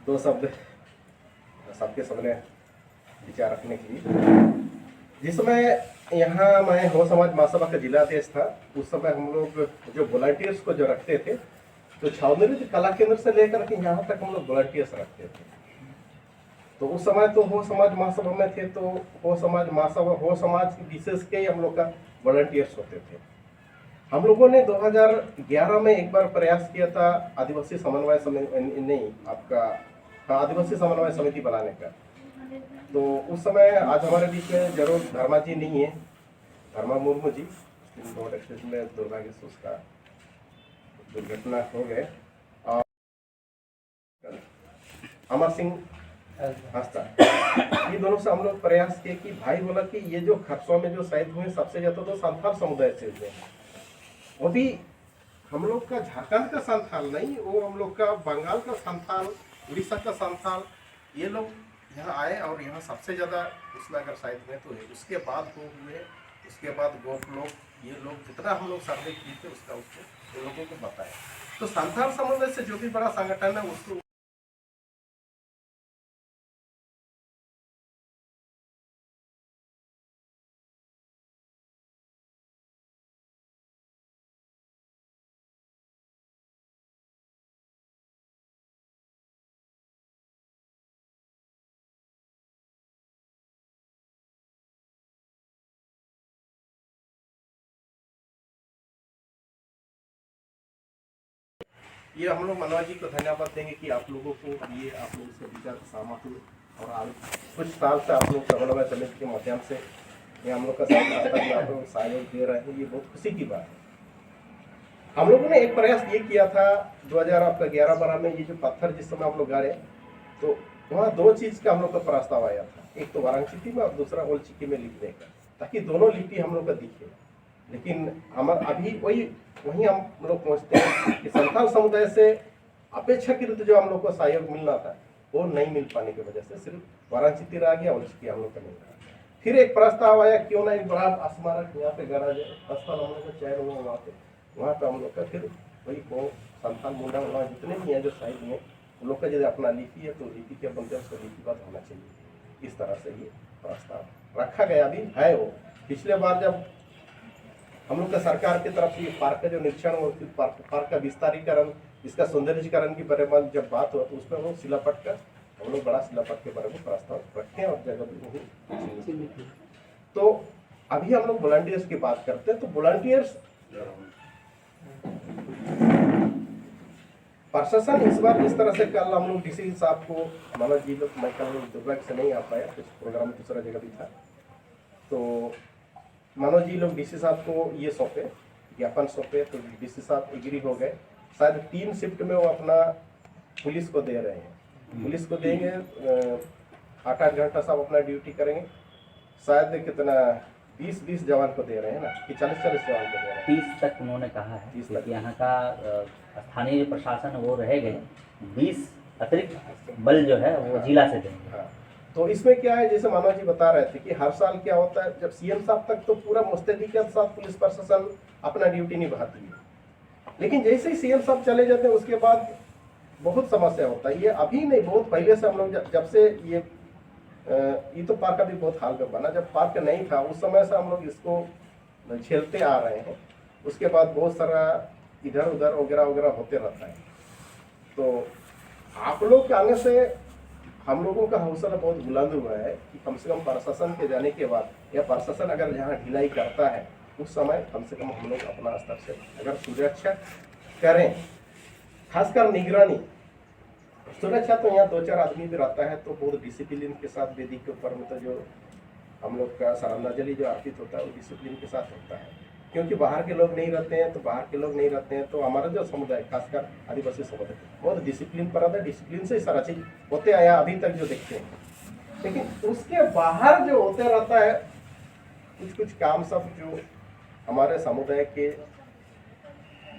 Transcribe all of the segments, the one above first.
दो शब्द सबके सामने विचार रखने के लिए। जिस समय यहाँ मैं हो समाज महासभा का जिला अध्यक्ष था, उस समय हम लोग जो वॉलंटियर्स को जो रखते थे, तो छावनी कला केंद्र से लेकर के यहाँ तक हम लोग वॉलंटियर्स रखते थे। तो उस समय तो हो समाज महासभा में थे, तो हो समाज महासभा हो समाज विशेष के हम लोग का वॉलंटियर्स होते थे। हम लोगों ने 2011 में एक बार प्रयास किया था आदिवासी समन्वय समिति, नहीं आपका हाँ आदिवासी समन्वय समिति बनाने का। तो उस समय आज हमारे बीच में जरूर धर्मा जी नहीं है, धर्मा मुर्मू जी, रोड एक्सीडेंट में दुर्भाग्य से उसका दुर्घटना हो गए, और अमर सिंह हंसता, ये दोनों से हम लोग प्रयास किए कि भाई बोला कि ये जो खरसों में जो शहीद हुए सबसे ज्यादा तो संथाल समुदाय से हुए, वो भी हम लोग का झारखंड का संथाल नहीं, वो हम लोग का बंगाल का संथाल, उड़ीसा का संथाल, ये लोग यहाँ आए और यहाँ सबसे ज़्यादा उसमें अगर शहीद हुए तो उसके बाद वो हुए, उसके बाद गोप लोग, ये लोग जितना हम लोग सर्वे किए थे उसका उसको लोगों को बताया। तो संथाल समुदाय से जो भी बड़ा संगठन है उसको ये हम लोग मनोज जी को धन्यवाद देंगे कि आप लोगों को ये आप लोगों से विचार सहमत हुए, और आज कुछ साल से आप लोग समन्वय समिति के माध्यम से ये हम लोग का आप लोग सहयोग दे रहे हैं, ये बहुत खुशी की बात है। हम लोगों ने एक प्रयास ये किया था 2011-12 में, ये जो पत्थर जिस समय हम लोग गाड़े, तो वहाँ दो चीज़ का हम लोग का प्रस्ताव आया था, एक तो वाराणसी में और दूसरा ओल्ड चिकी में लिखने का, ताकि दोनों लिपि हम लोग का दिखे। लेकिन हमारा अभी वही हम लोग पहुँचते हैं कि संथाल समुदाय से अपेक्षाकृत जो हम लोग को सहयोग मिलना था वो नहीं मिल पाने की वजह से सिर्फ वाराणसी रह गया, ओल्ड चिकी हम लोग का मिल रहा। फिर एक प्रस्ताव आया, क्यों ना एक बड़ा स्मारक यहाँ पे गड़ा जाए, स्थल हम लोग का चयन हुआ वहाँ पे हम लोग का फिर वही को संथाल मुंडा वहाँ जितने भी हैं जो साइड में उन लोग का यदि अपना लिपि है तो लिपि के बंदे उसका लिपिबद्ध होना चाहिए। इस तरह से ये प्रस्ताव रखा गया, अभी है वो। पिछले बार जब हम लोग का सरकार की तरफ से ये पार्क का जो निरीक्षण हो, पार्क का विस्तारीकरण, इसका सौंदर्यीकरण की बारे में जब बात हुआ तो उसमें वो शिलापट का हम लोग बड़ा शिलापट के बारे में प्रस्ताव रखे हैं और जगह भी। तो अभी हम लोग वॉलंटियर्स की बात करते हैं, तो वॉलंटियर्स प्रशासन इस बार जिस तरह से कल हम लोग डीसी साहब को, मनोज जी लोग, मैं कल दुर्भाग्य से नहीं आ पाया, कुछ प्रोग्राम दूसरा जगह भी था, तो मनोज जी लोग डीसी साहब को ये सौंपे, ज्ञापन सौंपे, तो डीसी साहब एग्री हो गए। शायद 3 शिफ्ट में वो अपना पुलिस को दे रहे हैं, पुलिस को देंगे 8-8 घंटा सब अपना ड्यूटी करेंगे। शायद कितना 20 जवान को दे रहे हैं ना, कि 40 जवान को दे रहे हैं, 30 तक उन्होंने कहा है। 30 तक यहाँ का स्थानीय प्रशासन वो रह गए, 20 अतिरिक्त बल जो है वो जिला से देंगे। हाँ, तो इसमें क्या है, जैसे मनोज जी बता रहे थे कि हर साल क्या होता है, जब सीएम साहब तक तो पूरा मुस्तैदी के साथ पुलिस प्रशासन अपना ड्यूटी निभाती है, लेकिन जैसे ही सीएम साहब चले जाते हैं उसके बाद बहुत समस्या होता है। ये अभी नहीं, बहुत पहले से हम लोग जब से ये तो पार्क अभी बहुत हाल में बना, जब पार्क नहीं था उस समय से हम लोग इसको झेलते आ रहे हैं। उसके बाद बहुत सारा इधर उधर वगैरह वगैरह होते रहता है। तो आप लोग के आने से हम लोगों का हौसला बहुत बुलंद हुआ है कि कम से कम प्रशासन के जाने के बाद, या प्रशासन अगर जहाँ ढिलाई करता है उस समय कम से कम हम लोग अपना स्तर से अगर सुरक्षा करें, खासकर निगरानी सुरक्षा, तो यहाँ 2-4 आदमी भी रहता है तो बहुत डिसिप्लिन के साथ वेदी के ऊपर में तो जो हम लोग का श्रद्धांजलि जो अर्पित होता है वो डिसिप्लिन के साथ होता है, क्योंकि बाहर के लोग नहीं रहते हैं। तो बाहर के लोग नहीं रहते हैं तो हमारा जो समुदाय, खासकर आदिवासी समुदाय, बहुत डिसिप्लिन पर आता है, डिसिप्लिन से सारा चीज होते आया अभी तक जो देखते हैं। लेकिन उसके बाहर जो होते रहता है कुछ काम सब जो हमारे समुदाय के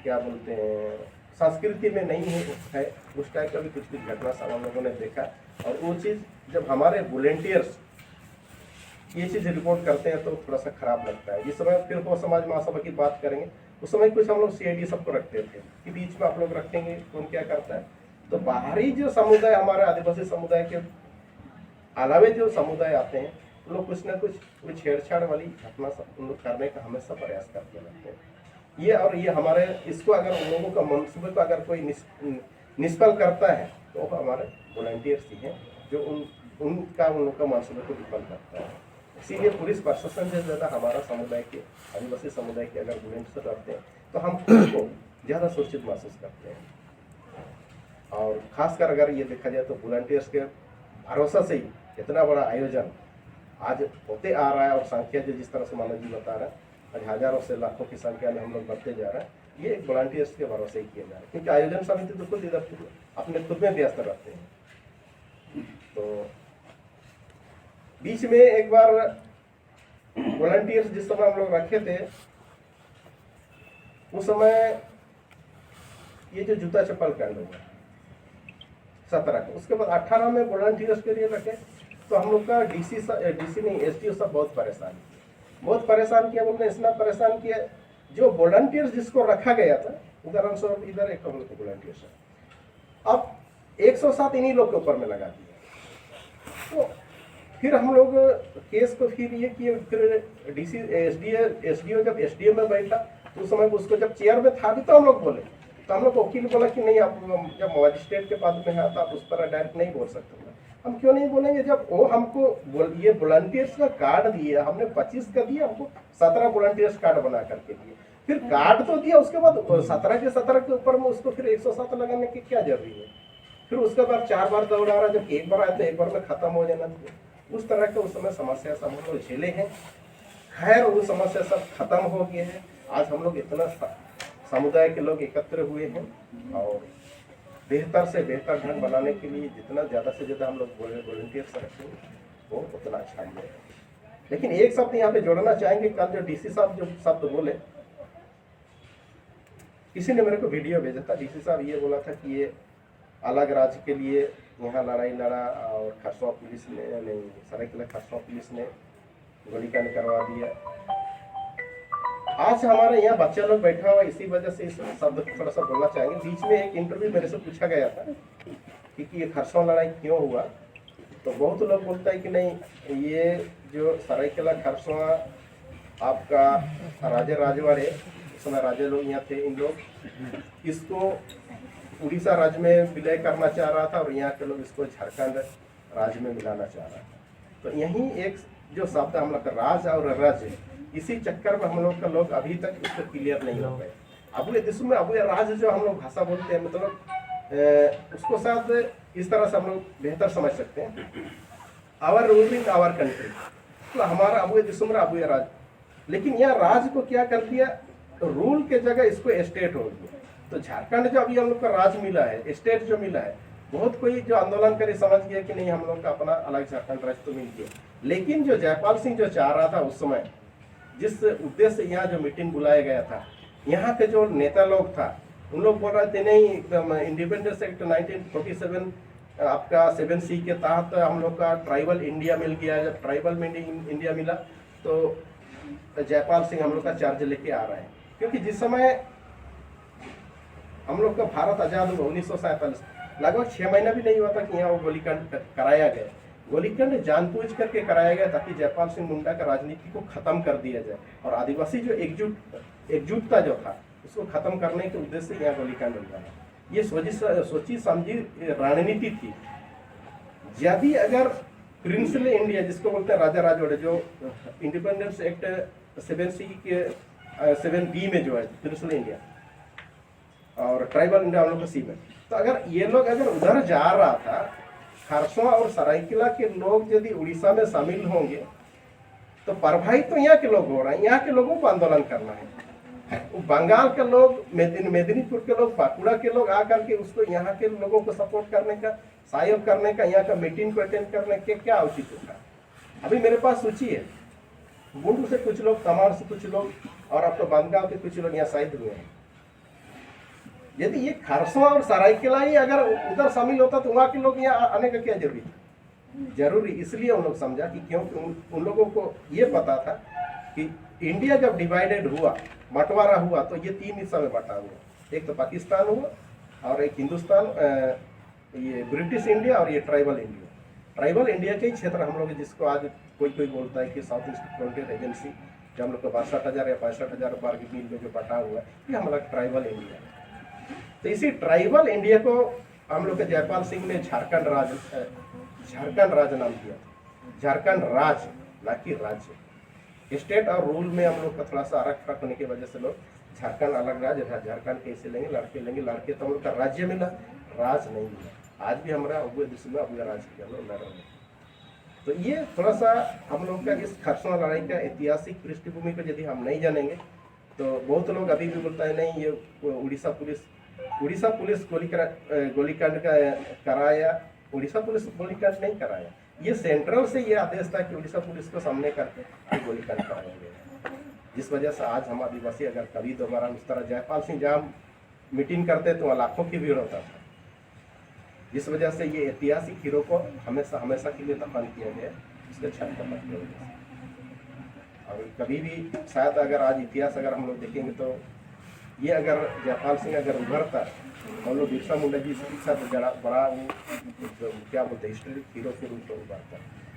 क्या बोलते हैं संस्कृति में नहीं है, उस टाइप का भी कुछ घटना सब हम लोगों ने देखा। और वो चीज़ जब हमारे वॉलंटियर्स ये चीज़ रिपोर्ट करते हैं तो थोड़ा सा खराब लगता है। जिस समय फिर को समाज महासभा की बात करेंगे उस समय कुछ हम लोग CID सबको रखते थे कि बीच में आप लोग रखेंगे, कौन क्या करता है, तो बाहरी जो समुदाय हमारे आदिवासी समुदाय के अलावे जो समुदाय आते हैं उन लोग कुछ ना कुछ छेड़छाड़ वाली घटना सब उन लोग करने का हमेशा प्रयास करते रहते हैं। ये हमारे इसको अगर उन लोगों का मनसूबे को अगर कोई निष्फल करता है तो वो हमारे वॉलंटियर्स ही हैं जो उन लोग का मनसूबे को विफल करता है। इसीलिए पुलिस प्रशासन से ज़्यादा हमारा समुदाय के आदिवासी समुदाय के अगर वॉलंटियर्स रहते हैं तो हम खुद को ज़्यादा सुरक्षित महसूस करते हैं। और खासकर अगर ये देखा जाए तो वॉलंटियर्स के भरोसा से ही इतना बड़ा आयोजन आज होते आ रहा है और संख्या जो जिस तरह से मानव जी बता रहे हैं आज हजारों से लाखों की संख्या में हम लोग बढ़ते जा रहे हैं। ये एक वॉलंटियर्स के भरोसे ही किया जा रहा है क्योंकि आयोजन समिति तो खुद इधर अपने खुद में व्यस्त रहते हैं। तो बीच में एक बार वॉलंटियर्स जिस समय हम लोग रखे थे उस समय ये जो जूता चप्पल कांड हुआ 17 को, उसके बाद 18 में वॉलंटियर्स के लिए रखे तो हम लोग का डीसी नहीं एसडीओ सब बहुत परेशान किया। बोलते इतना परेशान किया जो वॉलंटियर्स जिसको रखा गया था उदाहरण स्वरूप इधर एक हम लोग वॉलंटियर्स अब 107 इन्हीं लोग के ऊपर में लगा दिया। तो फिर हम लोग केस को फिर ये किए, फिर डीसी एसडीओ जब एसडीओ में बैठा तो उस समय उसको जब चेयर में था भी तो हम लोग बोले तो हम लोग वकील बोला कि नहीं आप जब मजिस्ट्रेट के पद में है तो आप उस पर डायरेक्ट नहीं बोल सकते। हम क्यों नहीं बोलेंगे जब वो हमको ये वॉलंटियर्स का कार्ड दिया, हमने 25 का दिया, हमको 17 वॉलंटियर्स कार्ड बना करके दिए, फिर कार्ड तो दिया उसके बाद 17 के ऊपर में उसको फिर 107 लगाने की क्या जरूरी है। फिर उसके बाद 4 बार दौड़ा रहा, जब एक बार आया तो एक बार में खत्म हो जाना चाहिए। उस तरह के उस समय समस्या सब हम लोग झेले हैं। खैर वो समस्या सब खत्म हो गए हैं। आज हम लोग इतना समुदाय के लोग एकत्र हुए हैं और बेहतर से बेहतर ढंग बनाने के लिए जितना ज़्यादा से ज़्यादा हम लोग वॉलंटियर्स रखेंगे वो उतना अच्छा ही है। लेकिन एक शब्द यहाँ पे जोड़ना चाहेंगे, कल जो डीसी साहब जो शब्द बोले, किसी ने मेरे को वीडियो भेजा था, डीसी साहब ये बोला था कि ये अलग राज्य के लिए यहाँ लड़ाई लड़ा और खरसवा पुलिस ने नहीं सरायकेला खरसवा पुलिस ने गोलीकांड करवा दिया। आज हमारे यहाँ बच्चा लोग बैठा हुआ इसी वजह से इस शब्द को थोड़ा सा बोलना चाहेंगे। बीच में एक इंटरव्यू मेरे से पूछा गया था कि ये खरसवा लड़ाई क्यों हुआ, तो बहुत लोग बोलता है कि नहीं ये जो सरायकेला खरसवा आपका राजे राजवाड़े उस समय राजे लोग यहाँ थे, इन लोग इसको उड़ीसा राज्य में विलय करना चाह रहा था और यहाँ के लोग इसको झारखंड राज्य में मिलाना चाह रहा था। तो यही एक जो शब्द हम लोग का राज और राज्य, इसी चक्कर में हम लोग का लोग अभी तक इसको क्लियर नहीं हो पाए। अब ये देश में अब ये राज जो हम लोग भाषा बोलते हैं मतलब उसको शायद इस तरह से हम लोग बेहतर समझ सकते हैं, आवर रूलिंग आवर कंट्री, तो हमारा अब ये देश में अब ये राज। लेकिन यह राज को क्या कर दिया, तो रूल के जगह इसको स्टेट हो गया। तो झारखंड जो अभी हम लोग का राज मिला है, स्टेट जो मिला है, बहुत कोई जो आंदोलन करे समझ गया कि नहीं हम लोग का अपना अलग झारखंड राज्य तो मिल गया। लेकिन जो जयपाल सिंह जो चाह रहा था उस समय, जिस उद्देश्य से यहाँ जो मीटिंग बुलाया गया था, यहाँ के जो नेता लोग था उन लोग बोल रहे थे नहीं एकदम इंडिपेंडेंस एक्ट 1947 आपका 7C के तहत हम लोग का ट्राइबल इंडिया मिल गया। जब ट्राइबल में इंडिया मिला तो जयपाल सिंह हम लोग का चार्ज लेके आ रहे हैं, क्योंकि जिस समय हम लोग का भारत आज़ाद हुआ 1947, लगभग 6 महीना भी नहीं हुआ था कि यहाँ वो गोलीकांड कराया गया। गोलीकांड जानबूझ करके कराया गया ताकि जयपाल सिंह मुंडा का राजनीति को खत्म कर दिया जाए और आदिवासी जो एकजुटता जो था उसको खत्म करने के उद्देश्य से यहाँ गोलीकांड हुआ है। ये सोची समझी रणनीति थी। यदि अगर प्रिंसली इंडिया जिसको बोलते हैं राजा राजवाड़े, जो इंडिपेंडेंस एक्ट 7C के 7B में जो है प्रिंसली इंडिया और ट्राइबल इंडिया हम लोग का सी में, तो अगर ये लोग अगर उधर जा रहा था, खरसवा और सरायकेला के लोग यदि उड़ीसा में शामिल होंगे तो प्रभावित तो यहाँ के लोग हो रहे हैं, यहाँ के लोगों को आंदोलन करना है। बंगाल के लोग, मेदिनीपुर के लोग, बांकुड़ा के लोग आकर के उसको यहाँ के लोगों को सपोर्ट करने का, सहयोग करने का, यहाँ का मीटिंग को अटेंड करने के क्या उचित होता है। अभी मेरे पास सूची है, बुंडू से कुछ लोग, कमार से कुछ लोग और आपको बंदगांव के कुछ लोग यहाँ शाहिद हुए हैं। यदि ये खरसवा और सरायकेला ही अगर उधर शामिल होता तो वहाँ के लोग यहाँ आने का क्या जरूरी था। जरूरी इसलिए हम लोग समझा कि क्योंकि उन लोगों को ये पता था कि इंडिया जब डिवाइडेड हुआ, बंटवारा हुआ, तो ये 3 हिस्सा में बंटा हुआ, एक तो पाकिस्तान हुआ और एक हिंदुस्तान ये ब्रिटिश इंडिया और ये ट्राइबल इंडिया। ट्राइबल इंडिया के ही क्षेत्र हम लोग, जिसको आज कोई कोई बोलता है कि साउथ ईस्ट फ्रंटियर एजेंसी, जो हम लोग को 62,000 या 65,000 वर्ग मील में जो बटा हुआ है, ये हम लोग ट्राइबल इंडिया है। तो इसी ट्राइबल इंडिया को हम लोग के जयपाल सिंह ने झारखंड राज नाम दिया था। झारखंड राज, ना कि राज्य। स्टेट और रूल में हम लोग का थोड़ा सा फर्क होने की वजह से लोग झारखंड अलग राज्य था, झारखंड कैसे लेंगे, लड़के तो हम लोग का राज्य मिला, राज नहीं मिला। आज भी हमारा अबुआ दुश्मन अबुआ राज के हम लोग लड़ रहे हैं। तो ये थोड़ा सा हम लोग का इस खरसों लड़ाई का ऐतिहासिक पृष्ठभूमि को यदि हम नहीं जानेंगे तो बहुत लोग अभी भी बोलता है नहीं ये उड़ीसा पुलिस गोलीकांड का कराया। उड़ीसा पुलिस गोलीकांड नहीं कराया, ये सेंट्रल से ये आदेश था कि उड़ीसा पुलिस को सामने करके ये गोलीकांड कराया गया, जिस वजह से आज हम आदिवासी अगर कभी दोबारा उस तरह जयपाल सिंह जहाँ मीटिंग करते तो लाखों की भीड़ होता था, जिस वजह से ये ऐतिहासिक हीरो को हमेशा के लिए दफन किया गया इसके क्षण का मतलब। और कभी भी शायद अगर आज इतिहास अगर हम लोग देखेंगे तो ये अगर जयपाल सिंह अगर उभरता हम लोग बिरसा मुंडा जी के साथ बड़ा वो क्या बोलते हैं हिस्टोरिक हीरो के रूप में उभरता,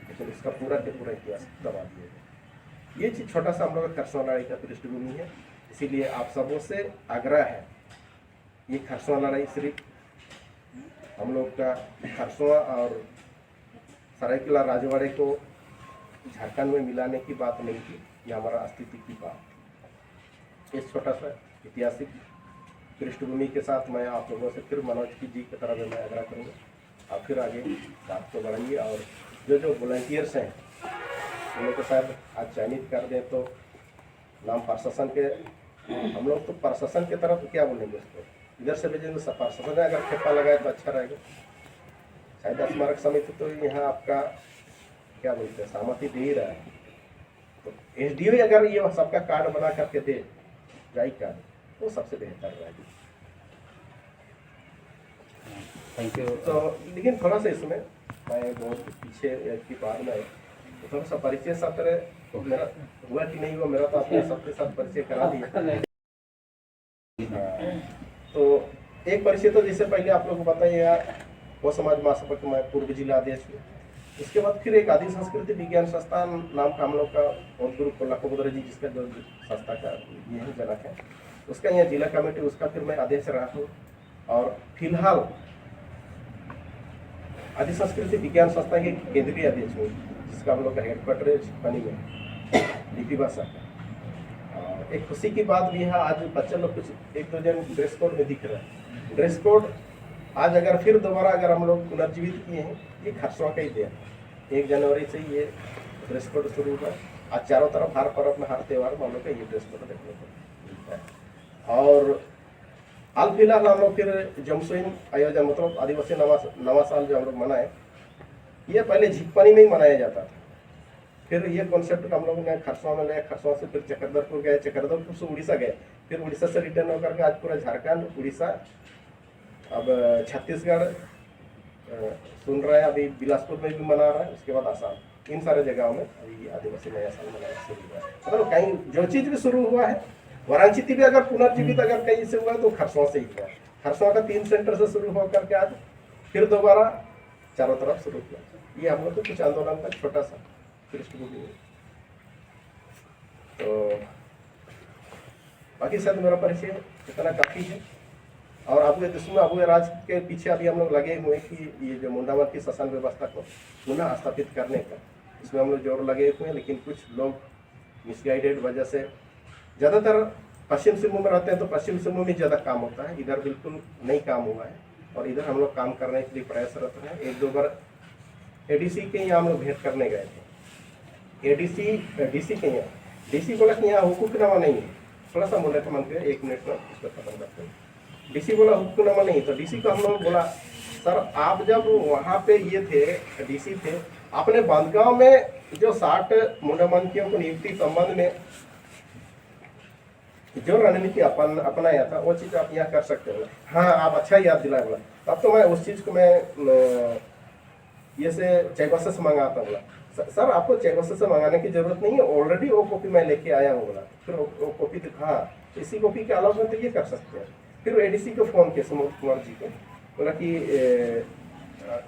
लेकिन उसका पूरा के पूरा इतिहास दबा दिया गया। ये चीज़ छोटा सा हम लोग का खरसों लड़ाई का पृष्ठभूमि है, इसीलिए आप सबों से आग्रह है ये खरसों लड़ाई सिर्फ हम लोग का खरसों और सरायकेला राजवाड़े को झारखंड में मिलाने की बात नहीं थी, ये हमारा अस्तित्व की बात। इस छोटा सा ऐतिहासिक पृष्ठभूमि के साथ मैं आप लोगों से फिर मनोज जी की तरह मैं आग्रह करूँगा और फिर आगे बात को बढ़ाइए। और जो वॉलंटियर्स हैं उन लोग को शायद आज चयनित कर दें तो नाम प्रशासन के, हम लोग तो प्रशासन की तरफ क्या बोलेंगे उसको, इधर से भेजेंगे प्रशासन ने अगर ठेपा लगाए तो अच्छा रहेगा। शायद स्मारक समिति तो यहाँ आपका क्या बोलते हैं सहमति दे ही रहा है, तो SDO अगर ये सबका कार्ड बना करके दे जाई कार्ड तो सबसे बेहतर रहेगी। Thank you. तो लेकिन थोड़ा सा इसमें मैं बहुत पीछे की बात में तो थोड़ा सा परिचय सत्र तो मेरा हुआ कि नहीं हुआ, मेरा तो आपने सबके साथ परिचय करा दिया। तो एक परिचय तो जैसे पहले आप लोग को बताइए वो समाज महासभा के मैं पूर्व जिला अध्यक्ष हूँ। इसके बाद फिर एक आदि संस्कृति विज्ञान संस्थान नाम का हम लोग का और गुरु कोल्लापुर जी जिसका जो संस्था का यही जनक है उसका यहाँ जिला कमेटी, उसका फिर मैं अध्यक्ष रहा हूँ। और फिलहाल आदि संस्कृति विज्ञान संस्था के केंद्रीय अध्यक्ष हूँ, जिसका हम लोग का हेडक्वार्टर बनी में डीपी भाषा का। एक खुशी की बात भी है, आज बच्चे लोग कुछ एक दो जन ड्रेस कोड में दिख रहे हैं। ड्रेस कोड आज अगर फिर दोबारा अगर हम लोग पुनर्जीवित किए हैं, ये खरसों का ही देन। 1 जनवरी से ये ड्रेस कोड शुरू हुआ। आज चारों तरफ हर पर्व में हर त्यौहार में हम लोग का ये ड्रेस कोड देखने को मिलता है। और हाल फिलहाल हम लोग फिर जमसोइन आयोजन मतलब आदिवासी नवा साल जो हम लोग मनाए, ये पहले झिकपनी में ही मनाया जाता था। फिर ये कॉन्सेप्ट हम लोग ने खरसों में लाया, खरसों से फिर चक्रधरपुर गए, चक्रधरपुर से उड़ीसा गए, फिर उड़ीसा से रिटर्न होकर के आज पूरा झारखंड, उड़ीसा, अब छत्तीसगढ़ सुन रहा है, अभी बिलासपुर में भी मना रहा है, उसके बाद आसाम, इन सारे जगहों में अभी आदिवासी नया साल मनाना शुरू हुआ है। मतलब कहीं जो चीज़ भी शुरू हुआ है, वाराणसी भी अगर पुनर्जीवित अगर कहीं से हुआ तो खरसों से ही हुआ। खरसों का 3 सेंटर से शुरू होकर के आज फिर दोबारा चारों तरफ शुरू किया। ये हम लोग तो कुछ आंदोलन का छोटा सा पृष्ठभूमि है। तो बाकी शायद मेरा परिचय इतना काफ़ी है। और अबुआ राज के पीछे अभी हम लोग लगे हुए कि ये जो मुंडावन की शासन व्यवस्था को पुनः स्थापित करने का, इसमें हम लोग जोर लगे हुए हैं। लेकिन कुछ लोग मिसगाइडेड वजह से, ज़्यादातर पश्चिम सिंहभूम में रहते हैं तो पश्चिम सिंहभूम में ज़्यादा काम होता है, इधर बिल्कुल नहीं काम हुआ है। और इधर हम लोग काम करने के लिए प्रयासरत हैं। 1-2 बार ADC के यहाँ हम लोग भेंट करने गए थे। DC के यहाँ DC बोला कि यहाँ हुकूमतनामा नहीं है। थोड़ा सा बोले तो मन के 1 मिनट में इसको खत्म करते हैं। DC बोला हुक्मनामा नहीं, तो DC को हम लोग बोला सर आप जब वहाँ पे ये थे DC थे, आपने बांधगांव में जो 60 मुंडामंकियों को नियुक्ति संबंध में जो रणनीति अपनाया था वो चीज़ आप यहाँ कर सकते हो। हाँ आप अच्छा याद दिलाए बोला, तब तो मैं उस चीज़ को मैं ये से चेकबस से मंगाता बोला। सर आपको चेकबस से मंगाने की जरूरत नहीं है, ऑलरेडी वो कॉपी मैं लेके आया हूँ बोला। फिर वो कॉपी दिखा, इसी कॉपी के अलावा तो ये कर सकते हैं। फिर ADC को फ़ोन किया सुमोद कुमार जी को, बोला कि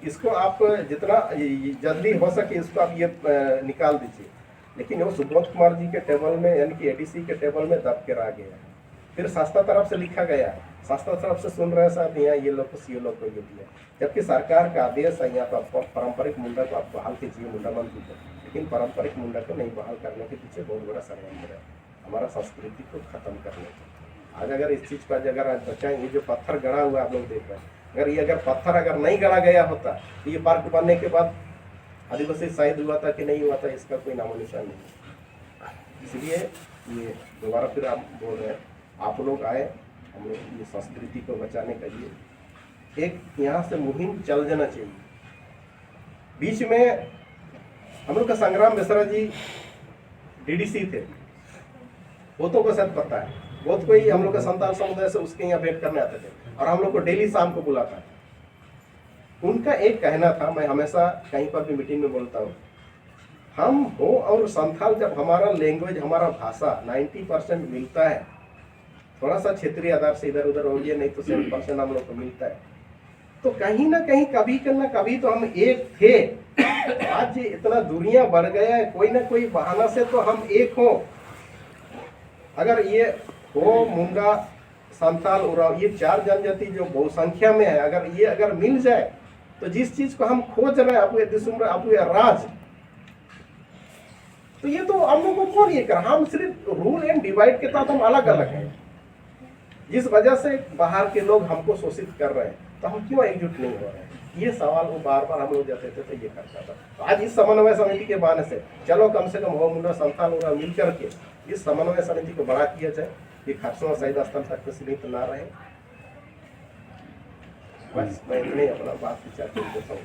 इसको आप जितना जल्दी हो सके इसको आप ये निकाल दीजिए। लेकिन वो सुबोध कुमार जी के टेबल में यानी कि एडीसी के टेबल में दब के रह गया। फिर शास्त्रा तरफ से लिखा गया, शास्त्रा तरफ से सुन रहे साहब यहाँ ये लोग को सीओ लोग को ये दिया, जबकि सरकार का आदेश है यहाँ पर पारंपरिक मुंडा को आप बहाल कीजिए, मुंडा बंद कीजिए, लेकिन पारंपरिक मुंडा को नहीं बहाल करने के पीछे बहुत बड़ा षड्यंत्र है हमारा संस्कृति को खत्म करने का। आज अगर इस चीज़ पर अगर आज बचाएं, ये जो पत्थर गड़ा हुआ आप लोग देख रहे हैं, अगर ये पत्थर अगर नहीं गड़ा गया होता तो ये पार्क बनने के बाद आदिवासी शायद हुआ था कि नहीं हुआ था इसका कोई नामो निशान नहीं। इसलिए ये दोबारा फिर आप बोल रहे हैं, आप लोग आए, हम लोग ये संस्कृति को बचाने का ये एक यहाँ से मुहिम चल जाना चाहिए। बीच में हम लोग का संग्राम मिश्रा जी डीडीसी थे, बहुतों को शायद पता है, बहुत कोई हम लोग का संताल समुदाय से उसके यहाँ भेंट करने आते थे और हम लोग को डेली शाम को बुलाता है। उनका एक कहना था, मैं हमेशा कहीं पर भी मीटिंग में बोलता हूँ, हम हो और संथाल जब हमारा लैंग्वेज हमारा भाषा 90% मिलता है, थोड़ा सा क्षेत्रीय आधार से इधर उधर हो गया नहीं तो 7% हम लोग को मिलता है, तो कहीं ना कहीं कभी ना कभी तो हम एक थे। आज इतना दुनिया बढ़ गया है, कोई ना कोई बहाना से तो हम एक हो। अगर ये हो मुंडा संथाल उराव ये 4 जनजाति जो बहुसंख्या में है, अगर मिल जाए तो जिस चीज को हम खोज रहे हैं अपुए दिसुमरा अपुए राज, तो ये तो हम लोग को कौन ये कर, हम सिर्फ रूल एंड डिवाइड के साथ हम अलग अलग हैं। जिस वजह से बाहर के लोग हमको शोषित कर रहे हैं तो हम क्यों एकजुट नहीं हो रहे हैं, ये सवाल वो बार बार हम लोग जाते थे तो ये करता था। तो आज इस समन्वय समिति के बहाने से चलो कम से कम हो मुंडा संथाल उराव मिल करके इस समन्वय समिति को बड़ा किया जाए, ये खरसवां शहीद स्थल तक सीमित ना रहे। बस मैं इतने अपना बात विचार कर देता हूँ।